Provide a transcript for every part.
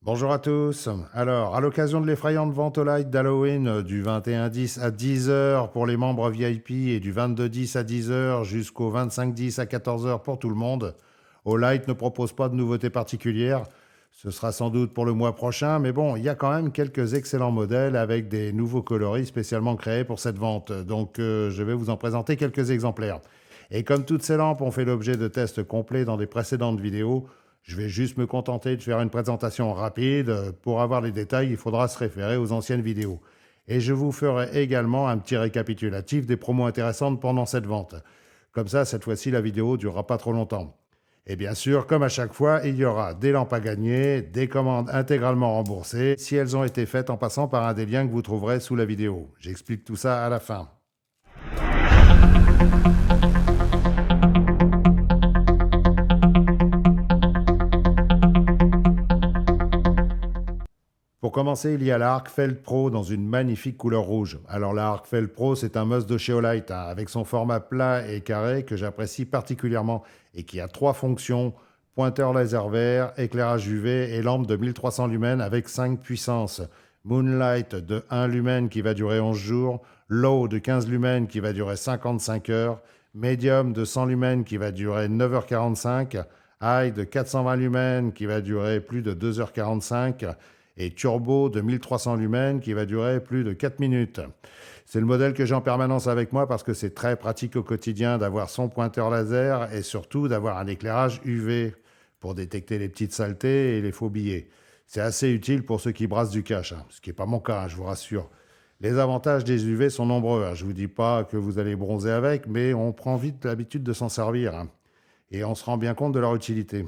Bonjour à tous. Alors, à l'occasion de l'effrayante vente au light d'Halloween du 21-10 à 10 h pour les membres VIP et du 22-10 à 10 h jusqu'au 25-10 à 14 h pour tout le monde, au light ne propose pas de nouveautés particulières. Ce sera sans doute pour le mois prochain, mais bon, il y a quand même quelques excellents modèles avec des nouveaux coloris spécialement créés pour cette vente. Donc, je vais vous en présenter quelques exemplaires. Et comme toutes ces lampes ont fait l'objet de tests complets dans des précédentes vidéos, je vais juste me contenter de faire une présentation rapide. Pour avoir les détails, il faudra se référer aux anciennes vidéos. Et je vous ferai également un petit récapitulatif des promos intéressantes pendant cette vente. Comme ça, cette fois-ci, la vidéo ne durera pas trop longtemps. Et bien sûr, comme à chaque fois, il y aura des lampes à gagner, des commandes intégralement remboursées, si elles ont été faites en passant par un des liens que vous trouverez sous la vidéo. J'explique tout ça à la fin. Pour commencer, il y a la Arcfeld Pro dans une magnifique couleur rouge. Alors la Arcfeld Pro, c'est un must de chez Olight, avec son format plat et carré que j'apprécie particulièrement et qui a 3 fonctions: pointeur laser vert, éclairage UV et lampe de 1300 lumens avec 5 puissances. Moonlight de 1 lumen qui va durer 11 jours, Low de 15 lumens qui va durer 55 heures, Medium de 100 lumens qui va durer 9h45, High de 420 lumens qui va durer plus de 2h45 et Turbo de 1300 lumens qui va durer plus de 4 minutes. C'est le modèle que j'ai en permanence avec moi parce que c'est très pratique au quotidien d'avoir son pointeur laser et surtout d'avoir un éclairage UV pour détecter les petites saletés et les faux billets. C'est assez utile pour ceux qui brassent du cash, ce qui n'est pas mon cas, je vous rassure. Les avantages des UV sont nombreux. Je ne vous dis pas que vous allez bronzer avec, mais on prend vite l'habitude de s'en servir. Et on se rend bien compte de leur utilité.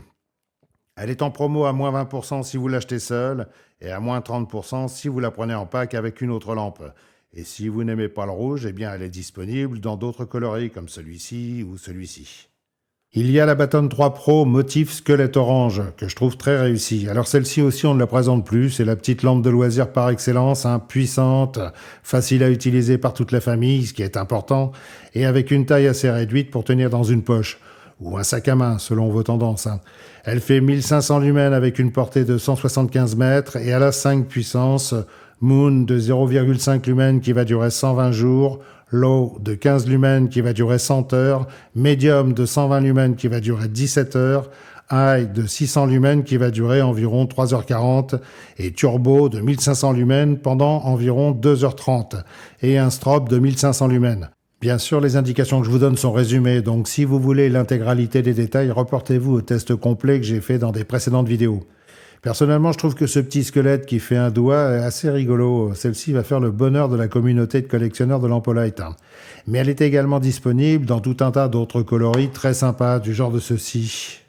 Elle est en promo à moins 20% si vous l'achetez seul et à moins 30% si vous la prenez en pack avec une autre lampe. Et si vous n'aimez pas le rouge, eh bien elle est disponible dans d'autres coloris comme celui-ci ou celui-ci. Il y a la Baton 3 Pro motif squelette orange que je trouve très réussie. Alors celle-ci aussi on ne la présente plus, c'est la petite lampe de loisir par excellence, puissante, facile à utiliser par toute la famille, ce qui est important, et avec une taille assez réduite pour tenir dans une poche ou un sac à main, selon vos tendances. Elle fait 1500 lumens avec une portée de 175 mètres et elle a 5 puissances. Moon de 0,5 lumens qui va durer 120 jours, Low de 15 lumens qui va durer 100 heures, Medium de 120 lumens qui va durer 17 heures, High de 600 lumens qui va durer environ 3h40 et Turbo de 1500 lumens pendant environ 2h30 et un strobe de 1500 lumens. Bien sûr, les indications que je vous donne sont résumées, donc si vous voulez l'intégralité des détails, reportez-vous au test complet que j'ai fait dans des précédentes vidéos. Personnellement, je trouve que ce petit squelette qui fait un doigt est assez rigolo. Celle-ci va faire le bonheur de la communauté de collectionneurs de lampes Olight. Mais elle est également disponible dans tout un tas d'autres coloris très sympas, du genre de ceci.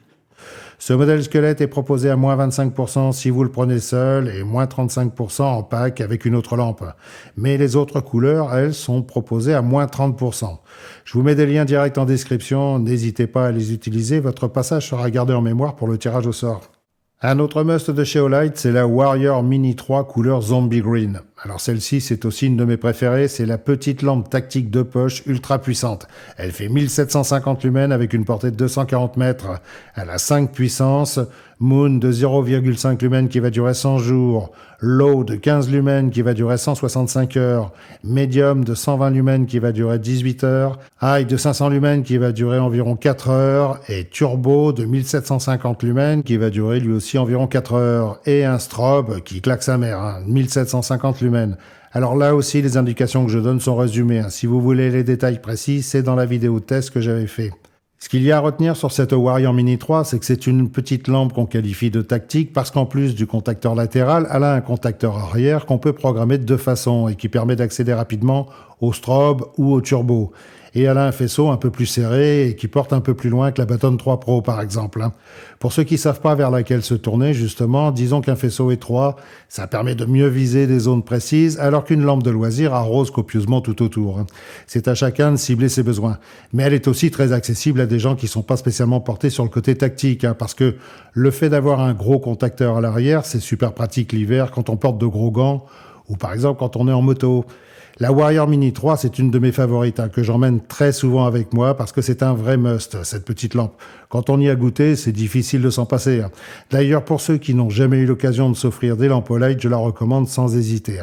Ce modèle squelette est proposé à moins 25% si vous le prenez seul et moins 35% en pack avec une autre lampe. Mais les autres couleurs, elles, sont proposées à moins 30%. Je vous mets des liens directs en description, n'hésitez pas à les utiliser, votre passage sera gardé en mémoire pour le tirage au sort. Un autre must de chez Olight, c'est la Warrior Mini 3 couleur Zombie Green. Alors celle-ci, c'est aussi une de mes préférées, c'est la petite lampe tactique de poche ultra puissante. Elle fait 1750 lumens avec une portée de 240 mètres. Elle a 5 puissances, Moon de 0,5 lumens qui va durer 100 jours, Low de 15 lumens qui va durer 165 heures, Medium de 120 lumens qui va durer 18 heures, High de 500 lumens qui va durer environ 4 heures et Turbo de 1750 lumens qui va durer lui aussi environ 4 heures et un strobe qui claque sa mère, 1750 lumens. Alors là aussi, les indications que je donne sont résumées. Si vous voulez les détails précis, c'est dans la vidéo test que j'avais fait. Ce qu'il y a à retenir sur cette Warrior Mini 3, c'est que c'est une petite lampe qu'on qualifie de tactique parce qu'en plus du contacteur latéral, elle a un contacteur arrière qu'on peut programmer de 2 façons et qui permet d'accéder rapidement au strobe ou au turbo. Et elle a un faisceau un peu plus serré et qui porte un peu plus loin que la Baton 3 Pro par exemple. Pour ceux qui savent pas vers laquelle se tourner, justement, disons qu'un faisceau étroit, ça permet de mieux viser des zones précises, alors qu'une lampe de loisir arrose copieusement tout autour. C'est à chacun de cibler ses besoins. Mais elle est aussi très accessible à des gens qui sont pas spécialement portés sur le côté tactique, parce que le fait d'avoir un gros contacteur à l'arrière, c'est super pratique l'hiver quand on porte de gros gants, ou par exemple quand on est en moto. La Warrior Mini 3, c'est une de mes favorites, que j'emmène très souvent avec moi parce que c'est un vrai must, cette petite lampe. Quand on y a goûté, c'est difficile de s'en passer. D'ailleurs, pour ceux qui n'ont jamais eu l'occasion de s'offrir des lampes au light, je la recommande sans hésiter.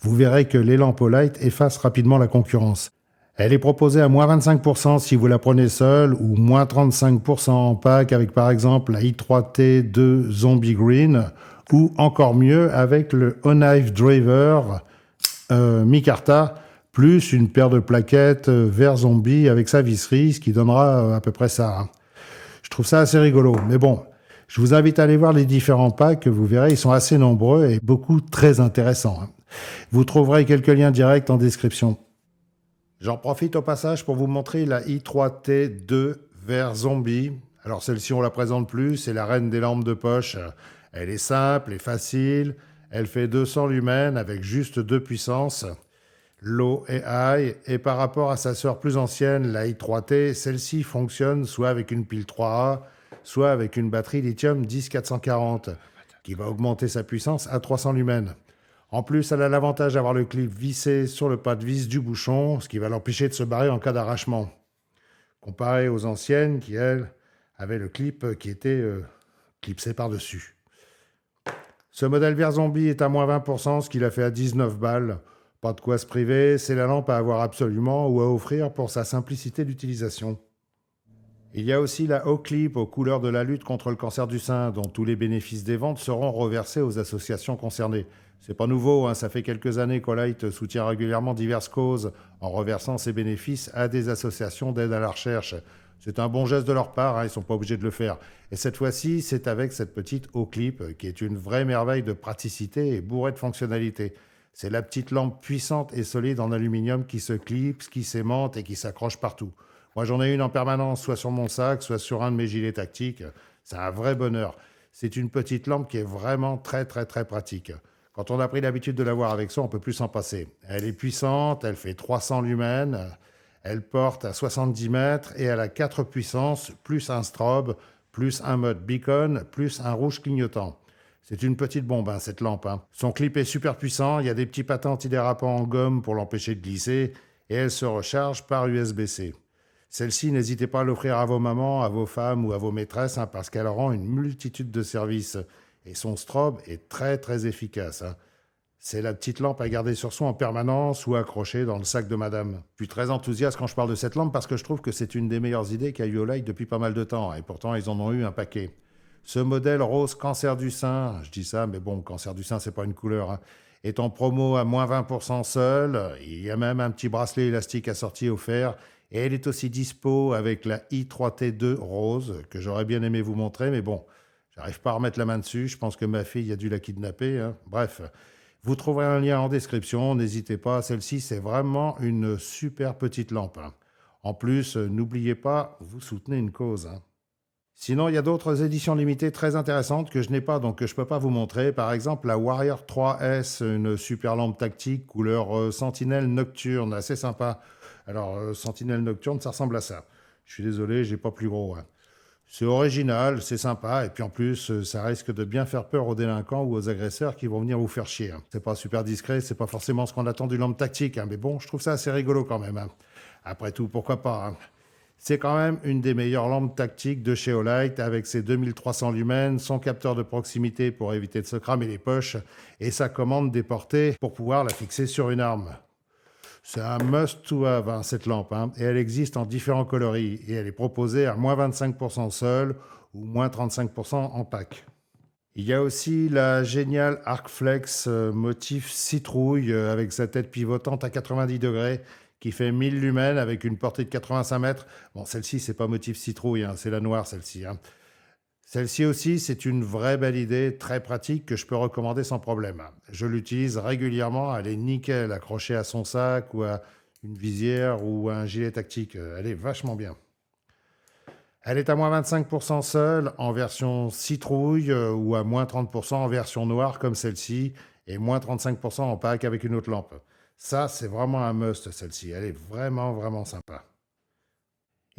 Vous verrez que les lampes au light effacent rapidement la concurrence. Elle est proposée à moins 25% si vous la prenez seule ou moins 35% en pack avec par exemple la i3T2 Zombie Green ou encore mieux avec le Knife Driver Micarta, plus une paire de plaquettes vert zombie avec sa visserie, ce qui donnera à peu près ça. Je trouve ça assez rigolo. Mais bon, je vous invite à aller voir les différents packs. Vous verrez, ils sont assez nombreux et beaucoup très intéressants. Vous trouverez quelques liens directs en description. J'en profite au passage pour vous montrer la i3T2 vert zombie. Alors celle-ci, on la présente plus, c'est la reine des lampes de poche. Elle est simple et facile. Elle fait 200 lumens avec juste 2 puissances, low et high. Et par rapport à sa sœur plus ancienne, la i3T, celle-ci fonctionne soit avec une pile 3A, soit avec une batterie lithium 10440, qui va augmenter sa puissance à 300 lumens. En plus, elle a l'avantage d'avoir le clip vissé sur le pas de vis du bouchon, ce qui va l'empêcher de se barrer en cas d'arrachement. Comparé aux anciennes qui, elles, avaient le clip qui était clipsé par-dessus. Ce modèle vert zombie est à moins 20%, ce qui l'a fait à 19 balles. Pas de quoi se priver, c'est la lampe à avoir absolument ou à offrir pour sa simplicité d'utilisation. Il y a aussi la O-Clip aux couleurs de la lutte contre le cancer du sein, dont tous les bénéfices des ventes seront reversés aux associations concernées. C'est pas nouveau, ça fait quelques années qu'Olight soutient régulièrement diverses causes en reversant ses bénéfices à des associations d'aide à la recherche. C'est un bon geste de leur part, ils ne sont pas obligés de le faire. Et cette fois-ci, c'est avec cette petite O-Clip qui est une vraie merveille de praticité et bourrée de fonctionnalités. C'est la petite lampe puissante et solide en aluminium qui se clipse, qui s'aimante et qui s'accroche partout. Moi, j'en ai une en permanence, soit sur mon sac, soit sur un de mes gilets tactiques. C'est un vrai bonheur. C'est une petite lampe qui est vraiment très, très, très pratique. Quand on a pris l'habitude de l'avoir avec soi, on ne peut plus s'en passer. Elle est puissante, elle fait 300 lumens, elle porte à 70 mètres et elle a 4 puissances, plus un strobe, plus un mode beacon, plus un rouge clignotant. C'est une petite bombe, cette lampe. Son clip est super puissant, il y a des petits patins antidérapants en gomme pour l'empêcher de glisser et elle se recharge par USB-C. Celle-ci, n'hésitez pas à l'offrir à vos mamans, à vos femmes ou à vos maîtresses parce qu'elle rend une multitude de services. Et son strobe est très très efficace. C'est la petite lampe à garder sur soi en permanence ou accrochée dans le sac de madame. Je suis très enthousiaste quand je parle de cette lampe parce que je trouve que c'est une des meilleures idées qu'a eu Olight depuis pas mal de temps. Et pourtant, ils en ont eu un paquet. Ce modèle rose cancer du sein, je dis ça, mais bon, cancer du sein, c'est pas une couleur, est en promo à moins 20% seul. Il y a même un petit bracelet élastique assorti offert. Et elle est aussi dispo avec la i3T2 rose, que j'aurais bien aimé vous montrer, mais bon, j'arrive pas à remettre la main dessus. Je pense que ma fille a dû la kidnapper. Bref, vous trouverez un lien en description. N'hésitez pas, celle-ci, c'est vraiment une super petite lampe. En plus, n'oubliez pas, vous soutenez une cause. Sinon, il y a d'autres éditions limitées très intéressantes que je n'ai pas, donc que je ne peux pas vous montrer. Par exemple, la Warrior 3S, une super lampe tactique couleur sentinelle nocturne, assez sympa. Alors, sentinelle nocturne, ça ressemble à ça. Je suis désolé, j'ai pas plus gros. C'est original, c'est sympa, et puis en plus, ça risque de bien faire peur aux délinquants ou aux agresseurs qui vont venir vous faire chier. C'est pas super discret, c'est pas forcément ce qu'on attend d'une lampe tactique, mais bon, je trouve ça assez rigolo quand même. Après tout, pourquoi pas. C'est quand même une des meilleures lampes tactiques de chez Olight avec ses 2300 lumens, son capteur de proximité pour éviter de se cramer les poches et sa commande déportée pour pouvoir la fixer sur une arme. C'est un must-to-have, cette lampe, et elle existe en différents coloris et elle est proposée à moins 25% seule ou moins 35% en pack. Il y a aussi la géniale Arcflex motif citrouille avec sa tête pivotante à 90 degrés qui fait 1000 lumens avec une portée de 85 mètres. Bon, celle-ci, c'est pas motif citrouille, c'est la noire, celle-ci. Celle-ci aussi, c'est une vraie belle idée, très pratique, que je peux recommander sans problème. Je l'utilise régulièrement, elle est nickel, accrochée à son sac ou à une visière ou à un gilet tactique. Elle est vachement bien. Elle est à moins 25% seule, en version citrouille, ou à moins 30% en version noire, comme celle-ci, et moins 35% en pack avec une autre lampe. Ça, c'est vraiment un must, celle-ci. Elle est vraiment, vraiment sympa.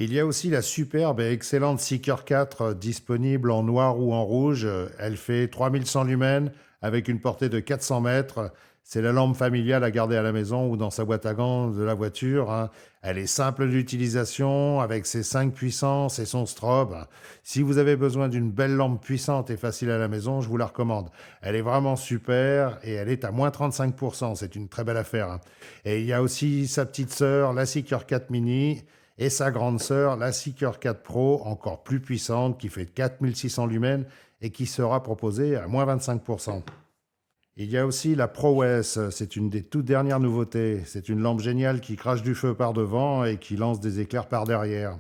Il y a aussi la superbe et excellente Seeker 4 disponible en noir ou en rouge. Elle fait 3100 lumens avec une portée de 400 mètres. C'est la lampe familiale à garder à la maison ou dans sa boîte à gants de la voiture, hein. Elle est simple d'utilisation avec ses 5 puissances et son strobe. Si vous avez besoin d'une belle lampe puissante et facile à la maison, je vous la recommande. Elle est vraiment super et elle est à moins 35%. C'est une très belle affaire, hein. Et il y a aussi sa petite sœur, la Seeker 4 Mini, et sa grande sœur, la Seeker 4 Pro, encore plus puissante, qui fait 4600 lumens et qui sera proposée à moins 25%. Il y a aussi la ProOS, c'est une des toutes dernières nouveautés. C'est une lampe géniale qui crache du feu par devant et qui lance des éclairs par derrière.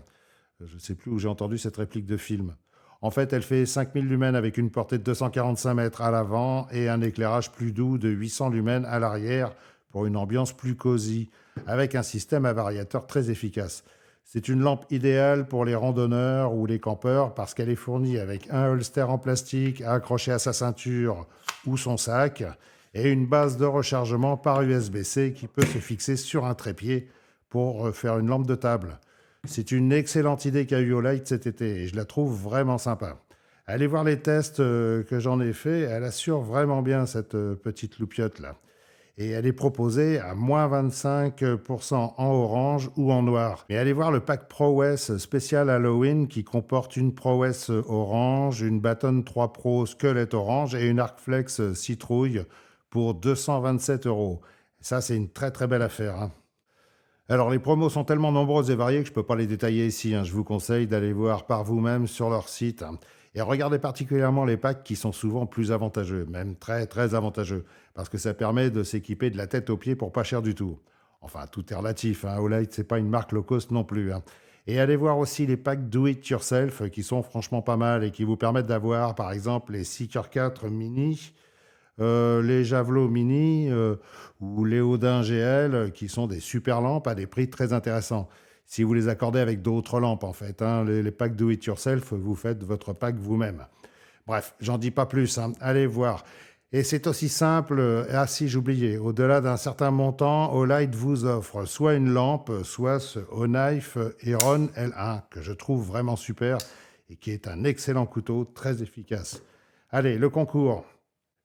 Je ne sais plus où j'ai entendu cette réplique de film. En fait, elle fait 5000 lumens avec une portée de 245 mètres à l'avant et un éclairage plus doux de 800 lumens à l'arrière pour une ambiance plus cosy, avec un système à variateur très efficace. C'est une lampe idéale pour les randonneurs ou les campeurs parce qu'elle est fournie avec un holster en plastique à accrocher à sa ceinture ou son sac et une base de rechargement par USB-C qui peut se fixer sur un trépied pour faire une lampe de table. C'est une excellente idée qu'a eu Olight cet été et je la trouve vraiment sympa. Allez voir les tests que j'en ai fait, elle assure vraiment bien cette petite loupiote là. Et elle est proposée à moins 25% en orange ou en noir. Mais allez voir le pack ProOS spécial Halloween qui comporte une ProOS orange, une Baton 3 Pro squelette orange et une Arcflex citrouille pour 227 euros. Ça, c'est une très très belle affaire, hein. Alors, les promos sont tellement nombreuses et variées que je ne peux pas les détailler ici, hein. Je vous conseille d'aller voir par vous-même sur leur site, hein. Et regardez particulièrement les packs qui sont souvent plus avantageux, même très très avantageux, parce que ça permet de s'équiper de la tête aux pieds pour pas cher du tout. Enfin, tout est relatif, hein. Olight, c'est pas une marque low cost non plus, hein. Et allez voir aussi les packs Do It Yourself qui sont franchement pas mal et qui vous permettent d'avoir, par exemple, les Seeker 4 Mini, les Javelot Mini ou les Odin GL qui sont des super lampes à des prix très intéressants. Si vous les accordez avec d'autres lampes, en fait, hein, les packs Do It Yourself, vous faites votre pack vous-même. Bref, j'en dis pas plus, hein. Allez voir. Et c'est aussi simple. Ah si, j'oubliais. Au-delà d'un certain montant, Olight vous offre soit une lampe, soit ce Knife Heron L1 que je trouve vraiment super et qui est un excellent couteau très efficace. Allez, le concours.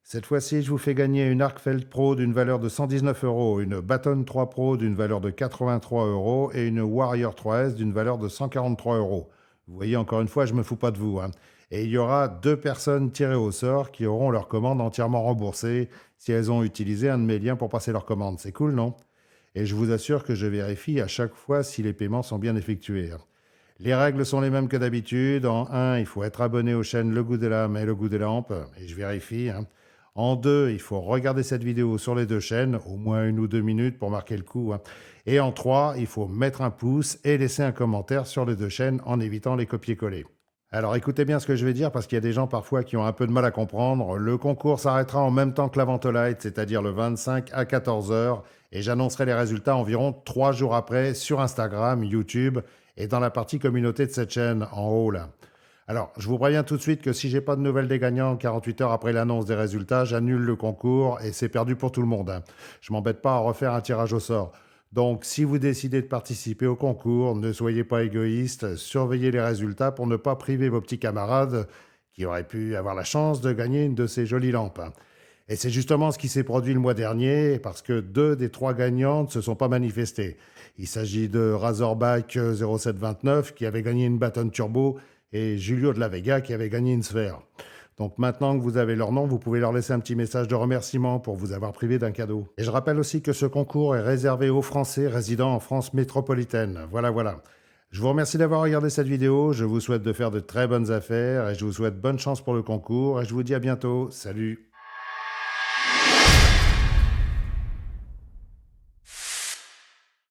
Cette fois-ci, je vous fais gagner une Arcfelt Pro d'une valeur de 119 euros, une Baton 3 Pro d'une valeur de 83 euros et une Warrior 3S d'une valeur de 143 euros. Vous voyez, encore une fois, je ne me fous pas de vous, hein. Et il y aura 2 personnes tirées au sort qui auront leur commande entièrement remboursée si elles ont utilisé un de mes liens pour passer leur commande. C'est cool, non? Et je vous assure que je vérifie à chaque fois si les paiements sont bien effectués, hein. Les règles sont les mêmes que d'habitude. En un, il faut être abonné aux chaînes Le Goût des Lames et Le Goût des Lampes, et je vérifie, hein. En deux, il faut regarder cette vidéo sur les deux chaînes, au moins 1 ou 2 minutes pour marquer le coup, hein. Et en trois, il faut mettre un pouce et laisser un commentaire sur les deux chaînes en évitant les copier-coller. Alors écoutez bien ce que je vais dire parce qu'il y a des gens parfois qui ont un peu de mal à comprendre. Le concours s'arrêtera en même temps que la vente light, c'est-à-dire le 25 à 14 heures, et j'annoncerai les résultats environ 3 jours après sur Instagram, YouTube et dans la partie communauté de cette chaîne en haut là. Alors, je vous préviens tout de suite que si j'ai pas de nouvelles des gagnants 48 heures après l'annonce des résultats, j'annule le concours et c'est perdu pour tout le monde, hein. Je m'embête pas à refaire un tirage au sort. Donc, si vous décidez de participer au concours, ne soyez pas égoïste, surveillez les résultats pour ne pas priver vos petits camarades qui auraient pu avoir la chance de gagner une de ces jolies lampes, hein. Et c'est justement ce qui s'est produit le mois dernier parce que 2 des 3 gagnantes ne se sont pas manifestées. Il s'agit de Razorback 0729 qui avait gagné une Baton Turbo et Julio de la Vega qui avait gagné une sphère. Donc maintenant que vous avez leur nom, vous pouvez leur laisser un petit message de remerciement pour vous avoir privé d'un cadeau. Et je rappelle aussi que ce concours est réservé aux Français résidant en France métropolitaine. Voilà, voilà. Je vous remercie d'avoir regardé cette vidéo, je vous souhaite de faire de très bonnes affaires et je vous souhaite bonne chance pour le concours et je vous dis à bientôt. Salut!